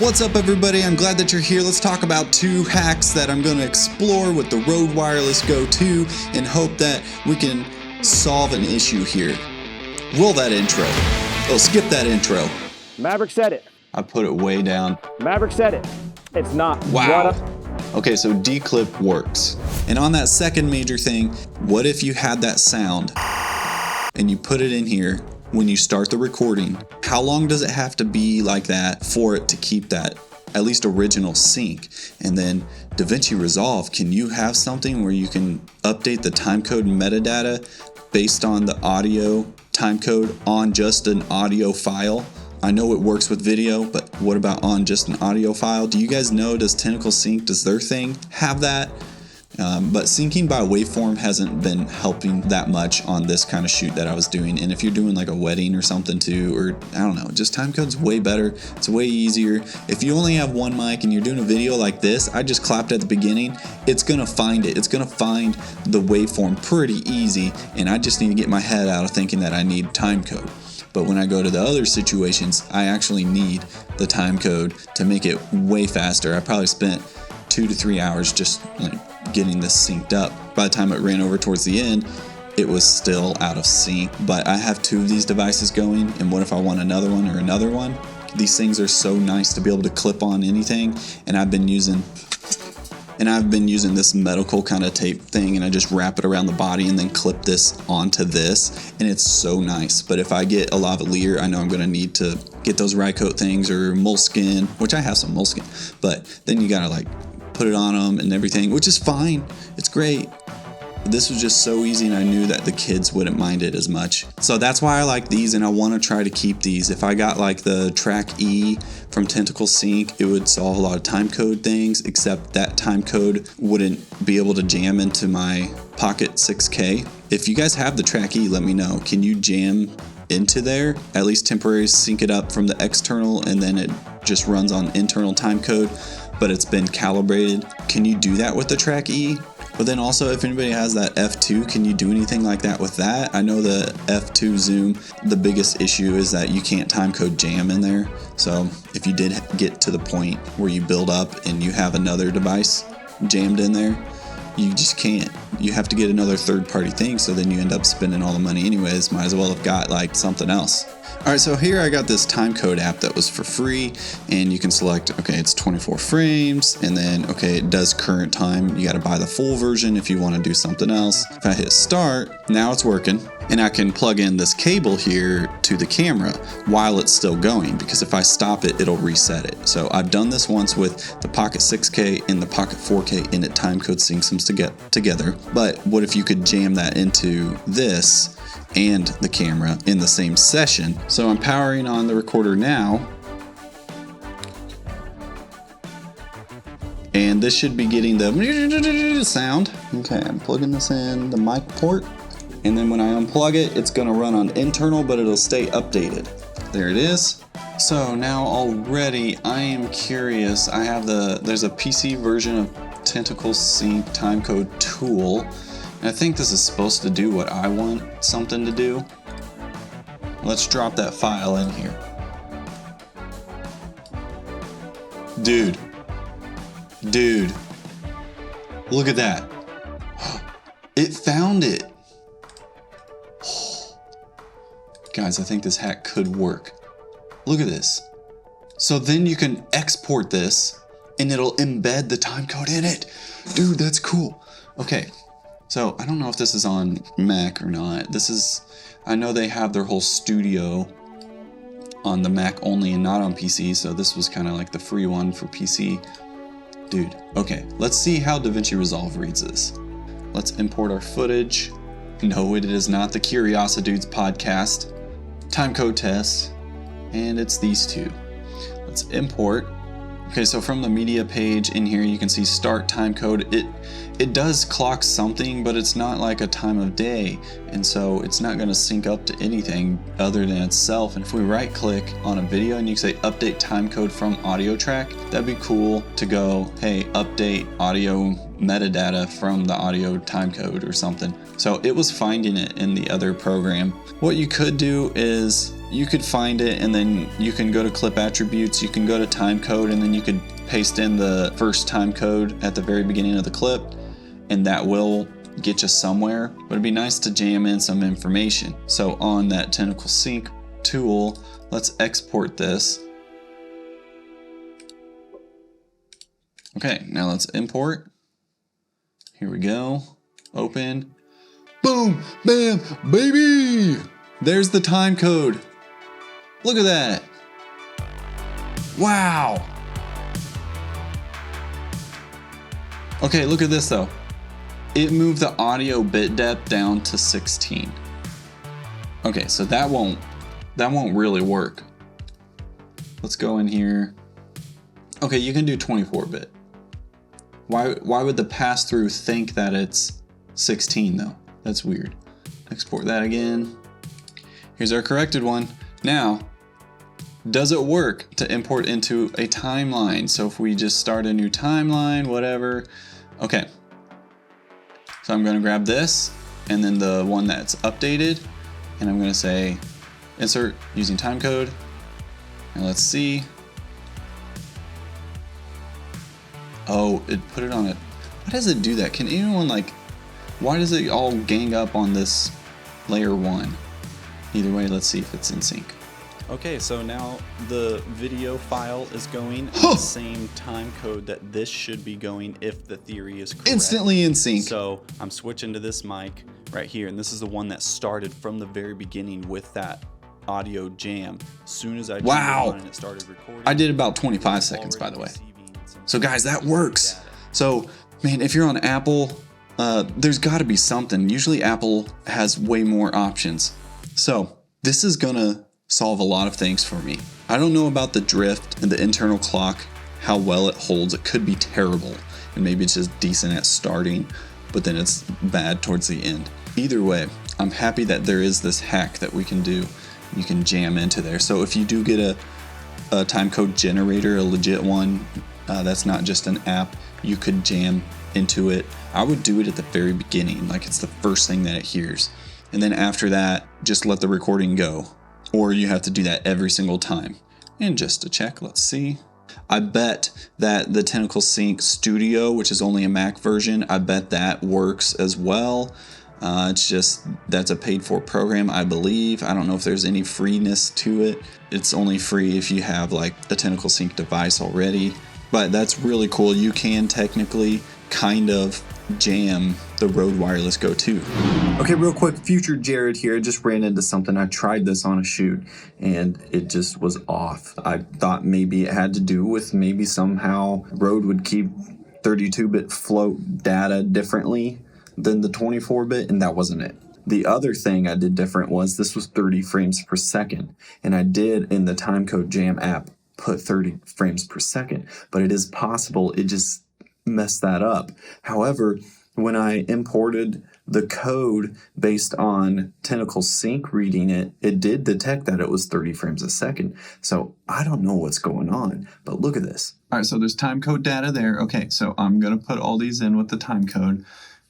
What's up, everybody? I'm glad that you're here. Let's talk about 2 hacks that I'm going to explore with the Rode Wireless Go 2 and hope that we can solve an issue here. Roll that intro. Oh, skip that intro. Maverick said it. I put it way down. Maverick said it. It's not. Wow. Okay, so declip works. And on that second major thing, what if you had that sound and you put it in here when you start the recording? How long does it have to be like that for it to keep that at least original sync? And then DaVinci Resolve, can you have something where you can update the timecode metadata based on the audio timecode on just an audio file? I know it works with video, but what about on just an audio file? Do you guys know, does Tentacle Sync, does their thing have that? But syncing by waveform hasn't been helping that much on this kind of shoot that I was doing. And if you're doing like a wedding or something too, or I don't know, just timecode's way better. It's way easier. If you only have one mic and you're doing a video like this, I just clapped at the beginning, it's gonna find it. It's gonna find the waveform pretty easy. And I just need to get my head out of thinking that I need timecode. But when I go to the other situations, I actually need the timecode to make it way faster. I probably spent 2 to 3 hours just getting this synced up. By the time it ran over towards the end, it was still out of sync. But I have 2 of these devices going, and what if I want another one or another one? These things are so nice to be able to clip on anything, and I've been using this medical kind of tape thing, and I just wrap it around the body and then clip this onto this, and it's so nice. But if I get a lavalier, I know I'm going to need to get those Rycoat things or moleskin, which I have some moleskin, but then you got to put it on them and everything, which is fine. It's great. This was just so easy, and I knew that the kids wouldn't mind it as much. So that's why I like these, and I want to try to keep these. If I got the Track E from Tentacle Sync, it would solve a lot of timecode things, except that timecode wouldn't be able to jam into my Pocket 6K. If you guys have the Track E, let me know. Can you jam into there? At least temporarily sync it up from the external, and then it just runs on internal timecode, but it's been calibrated. Can you do that with the Track E? But then also, if anybody has that F2, can you do anything like that with that? I know the F2 zoom, the biggest issue is that you can't timecode jam in there. So if you did get to the point where you build up and you have another device jammed in there, you just can't. You have to get another third-party thing, so then you end up spending all the money anyways. Might as well have got something else. Alright, so here I got this timecode app that was for free, and you can select, okay, it's 24 frames, and then, okay, it does current time. You got to buy the full version if you want to do something else. If I hit start, now it's working, and I can plug in this cable here to the camera while it's still going, because if I stop it, it'll reset it. So I've done this once with the Pocket 6K and the Pocket 4K, and it timecode syncs them together. But what if you could jam that into this and the camera in the same session? So I'm powering on the recorder now, and this should be getting the sound. Okay, I'm plugging this in the mic port, and then when I unplug it, it's gonna run on internal, but it'll stay updated. There it is. So now already I am curious. I have there's a PC version of Tentacle Sync timecode tool. And I think this is supposed to do what I want something to do. Let's drop that file in here. Dude, look at that. It found it. Guys, I think this hack could work. Look at this. So then you can export this and it'll embed the timecode in it. Dude, that's cool. Okay. So I don't know if this is on Mac or not. I know they have their whole studio on the Mac only and not on PC. So this was kind of like the free one for PC. Dude, okay, let's see how DaVinci Resolve reads this. Let's import our footage. No, it is not the Curiosi-dudes Podcast. Timecode test, and it's these 2. Let's import. Okay, so from the media page in here, you can see start timecode. It does clock something, but it's not like a time of day, and so it's not going to sync up to anything other than itself. And if we right click on a video and you say update timecode from audio track, that'd be cool to go, hey, update audio metadata from the audio timecode or something. So it was finding it in the other program. What you could do is you could find it, and then you can go to clip attributes, you can go to timecode, and then you could paste in the first timecode at the very beginning of the clip, and that will get you somewhere. But it'd be nice to jam in some information. So on that Tentacle Sync tool, let's export this. Okay, now let's import. Here we go. Open. Boom, bam, baby! There's the time code. Look at that. Wow. Okay, look at this though. It moved the audio bit depth down to 16. Okay, so that won't really work. Let's go in here. Okay, you can do 24-bit. Why would the pass-through think that it's 16 though? That's weird. Export that again. Here's our corrected one. Now, does it work to import into a timeline? So if we just start a new timeline, whatever. Okay. So I'm gonna grab this and then the one that's updated, and I'm gonna say insert using timecode. And let's see. Oh, it put it on it. Why does it do that? Can anyone why does it all gang up on this layer 1? Either way, let's see if it's in sync. Okay, so now the video file is going at the same time code that this should be going if the theory is correct. Instantly in sync. So I'm switching to this mic right here, and this is the one that started from the very beginning with that audio jam. As soon as I turned it on and it started recording. I did about 25 seconds, by the way. So guys, that works. So, man, if you're on Apple, there's got to be something. Usually Apple has way more options. So this is gonna solve a lot of things for me. I don't know about the drift and the internal clock, how well it holds. It could be terrible, and maybe it's just decent at starting, but then it's bad towards the end. Either way, I'm happy that there is this hack that we can do. You can jam into there. So if you do get a timecode generator, a legit one, that's not just an app, you could jam into it. I would do it at the very beginning, like it's the first thing that it hears. And then after that, just let the recording go. Or you have to do that every single time. And just to check, let's see. I bet that the Tentacle Sync Studio, which is only a Mac version, I bet that works as well. It's just, that's a paid for program, I believe. I don't know if there's any freeness to it. It's only free if you have like a Tentacle Sync device already. But that's really cool. You can technically kind of jam the Rode Wireless Go 2. Okay, real quick, future Jared here. I just ran into something. I tried this on a shoot and it just was off. I thought maybe it had to do with maybe somehow Rode would keep 32-bit float data differently than the 24-bit, and that wasn't it. The other thing I did different was this was 30 frames per second, and I did in the Timecode Jam app put 30 frames per second, but it is possible it just messed that up. However, when I imported the code based on Tentacle Sync reading it, it did detect that it was 30 frames a second. So I don't know what's going on, but look at this. All right, so there's timecode data there. Okay, so I'm gonna put all these in with the timecode,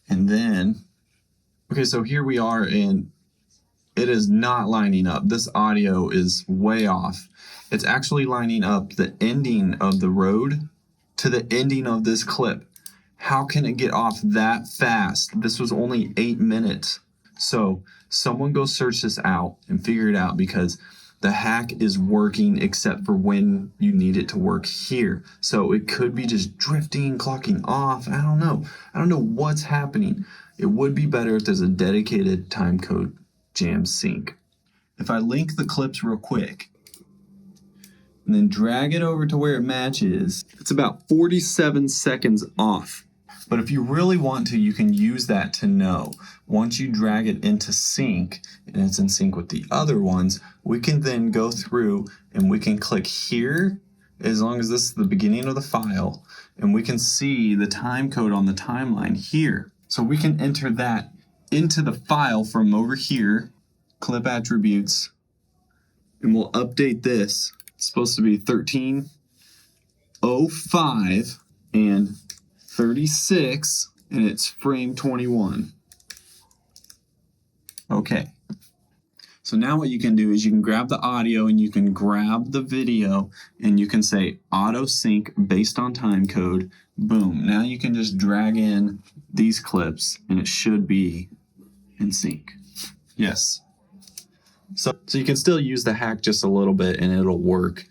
and then, okay, so here we are, and it is not lining up. This audio is way off. It's actually lining up the ending of the road to the ending of this clip. How can it get off that fast? This was only 8 minutes. So someone go search this out and figure it out, because the hack is working except for when you need it to work here. So it could be just drifting, clocking off. I don't know. I don't know what's happening. It would be better if there's a dedicated timecode jam sync. If I link the clips real quick and then drag it over to where it matches, it's about 47 seconds off. But if you really want to, you can use that to know. Once you drag it into sync, and it's in sync with the other ones, we can then go through and we can click here, as long as this is the beginning of the file, and we can see the time code on the timeline here. So we can enter that into the file from over here, clip attributes, and we'll update this. It's supposed to be 13:05 and 36, and it's frame 21. Okay. So now what you can do is you can grab the audio and you can grab the video and you can say auto sync based on timecode. Boom. Now you can just drag in these clips and it should be in sync. Yes. So you can still use the hack just a little bit and it'll work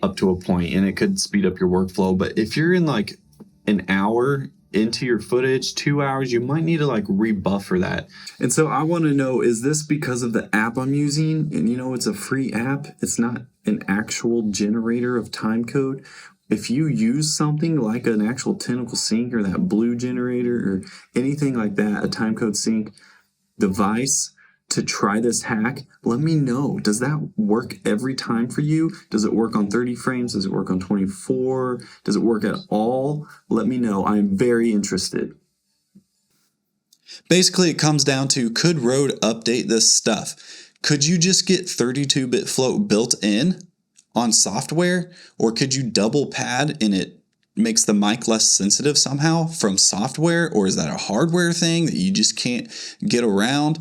up to a point and it could speed up your workflow. But if you're in like an hour into your footage, 2 hours, you might need to like rebuffer that. And so I want to know, is this because of the app I'm using? And it's a free app. It's not an actual generator of timecode. If you use something like an actual Tentacle sync or that blue generator or anything like that, a timecode sync device to try this hack, let me know. Does that work every time for you? Does it work on 30 frames? Does it work on 24? Does it work at all? Let me know. I'm very interested. Basically, it comes down to, could Rode update this stuff? Could you just get 32-bit float built in on software? Or could you double pad and it makes the mic less sensitive somehow from software? Or is that a hardware thing that you just can't get around?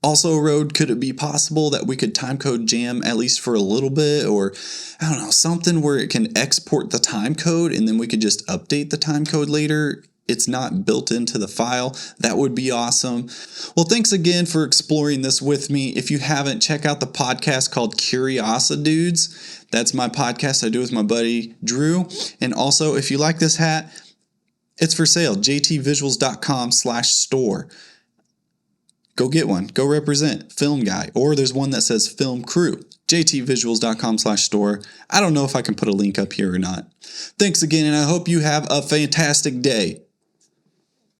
Also, Rode, could it be possible that we could timecode jam at least for a little bit, or I don't know, something where it can export the timecode and then we could just update the timecode later? It's not built into the file. That would be awesome. Well, thanks again for exploring this with me. If you haven't, check out the podcast called Curiosi-dudes. That's my podcast I do with my buddy Drew. And also, if you like this hat, it's for sale. jtvisuals.com/store. Go get one. Go represent Film Guy. Or there's one that says Film Crew. jtvisuals.com/store. I don't know if I can put a link up here or not. Thanks again, and I hope you have a fantastic day.